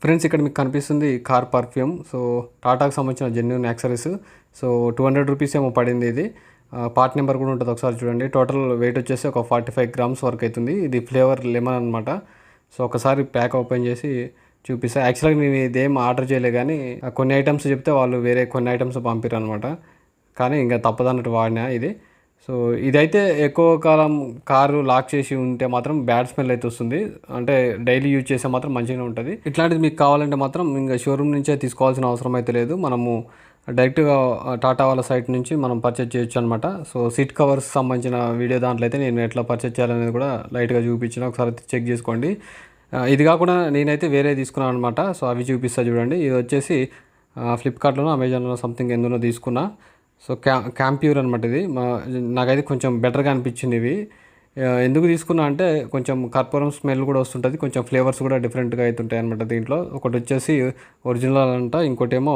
Friends ఇక్కడ మీకు కనిపిస్తుంది కార్ పర్ఫ్యూమ్. సో టాటాకి సంబంధించిన జెన్యూన్ యాక్సరీస్. సో 200 రూపీస్ ఏమో పడింది ఇది. పార్ట్ నెంబర్ కూడా ఉంటుంది, ఒకసారి చూడండి. టోటల్ వెయిట్ వచ్చేసి ఒక 45 గ్రామ్స్ వరకు అవుతుంది. ఇది ఫ్లేవర్ లెమన్ అనమాట. సో ఒకసారి ప్యాక్ ఓపెన్ చేసి చూపిస్తా. యాక్చువల్గా నేను ఇదేం ఆర్డర్ చేయలే, కానీ కొన్ని ఐటమ్స్ చెప్తే వాళ్ళు వేరే కొన్ని ఐటమ్స్ పంపిరు అనమాట. కానీ ఇంకా తప్పదన్నట్టు వాడినా ఇది. సో ఇదైతే ఎక్కువ కాలం కారు లాక్ చేసి ఉంటే మాత్రం బ్యాడ్ స్మెల్ అయితే వస్తుంది. అంటే డైలీ యూజ్ చేస్తే మాత్రం మంచిగానే ఉంటుంది. ఇట్లాంటిది మీకు కావాలంటే మాత్రం ఇంకా షోరూమ్ నుంచే తీసుకోవాల్సిన అవసరం అయితే లేదు. మనము డైరెక్ట్గా టాటా వాళ్ళ సైట్ నుంచి మనం పర్చేజ్ చేయొచ్చు అనమాట. సో సీట్ కవర్స్ సంబంధించిన వీడియో దాంట్లో అయితే నేను ఎట్లా పర్చేజ్ చేయాలనేది కూడా లైట్గా చూపించిన, ఒకసారి చెక్ చేసుకోండి. ఇది కాకుండా నేనైతే వేరే తీసుకున్నాను అనమాట. సో అవి చూపిస్తా చూడండి. ఇది వచ్చేసి ఫ్లిప్కార్ట్లోనో అమెజాన్లో సంథింగ్ ఎందులో తీసుకున్నా. సో క్యాంప్యూర్ అనమాట ఇది. నాకైతే కొంచెం బెటర్గా అనిపించింది ఇవి. ఎందుకు తీసుకున్నా అంటే కొంచెం కర్పూరం స్మెల్ కూడా వస్తుంటుంది, కొంచెం ఫ్లేవర్స్ కూడా డిఫరెంట్గా అవుతుంటాయి అనమాట దీంట్లో. ఒకటి వచ్చేసి ఒరిజినల్ అంట, ఇంకోటేమో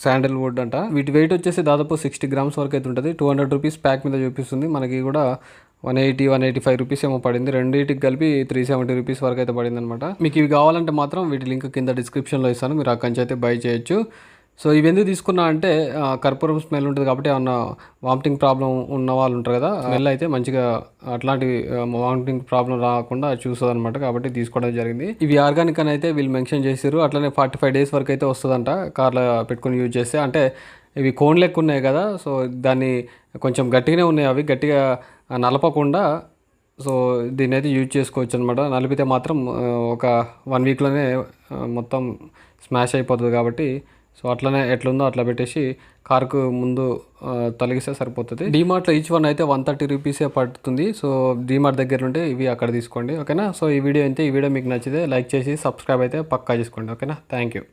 శాండల్వుడ్ అంట. వీటి వెయిట్ వచ్చేసి దాదాపు 60 గ్రామ్స్ వరకు అయితే ఉంటుంది. 200 రూపీస్ ప్యాక్ మీద చూపిస్తుంది. మనకి కూడా 180-185 రూపీస్ ఏమో పడింది. రెండింటికి కలిపి 370 రూపీస్ వరకు అయితే పడింది అనమాట. మీకు ఇవి కావాలంటే మాత్రం వీటి లింక్ కింద డిస్క్రిప్షన్లో ఇస్తాను, మీరు అక్కడి నుంచి అయితే బై చేయొచ్చు. సో ఇవి ఎందుకు తీసుకున్నా అంటే కర్పూరం స్మెల్ ఉంటుంది కాబట్టి ఏమన్నా వామిటింగ్ ప్రాబ్లం ఉన్న వాళ్ళు ఉంటారు కదా, స్మెల్ అయితే మంచిగా అట్లాంటి వామిటింగ్ ప్రాబ్లం రాకుండా చూస్తుంది అనమాట. కాబట్టి తీసుకోవడం జరిగింది. ఇవి ఆర్గానిక్ అని అయితే వీళ్ళు మెన్షన్ చేశారు. అట్లనే 45 డేస్ వరకు అయితే వస్తుందంట కార్లో పెట్టుకుని యూజ్ చేస్తే. అంటే ఇవి కోన్ లెక్క ఉన్నాయి కదా, సో దాన్ని కొంచెం గట్టిగానే ఉన్నాయి, అవి గట్టిగా నలపకుండా. సో దీన్ని అయితే యూజ్ చేసుకోవచ్చు అనమాట. నలిపితే మాత్రం ఒక 1 వీక్లోనే మొత్తం స్మాష్ అయిపోతుంది. కాబట్టి సో అట్లనే ఎట్లుందో అట్లా పెట్టేసి కార్కు ముందు తొలగిస్తే సరిపోతుంది. డీమార్ట్లో ఈచ్ వన్ అయితే 130 రూపీసే పడుతుంది. సో డీమార్ట్ దగ్గర ఉంటే ఇవి అక్కడ తీసుకోండి, ఓకేనా. సో ఈ వీడియో అయితే, ఈ వీడియో మీకు నచ్చితే లైక్ చేసి సబ్స్క్రైబ్ అయితే పక్కా చేసుకోండి, ఓకేనా. Thank you.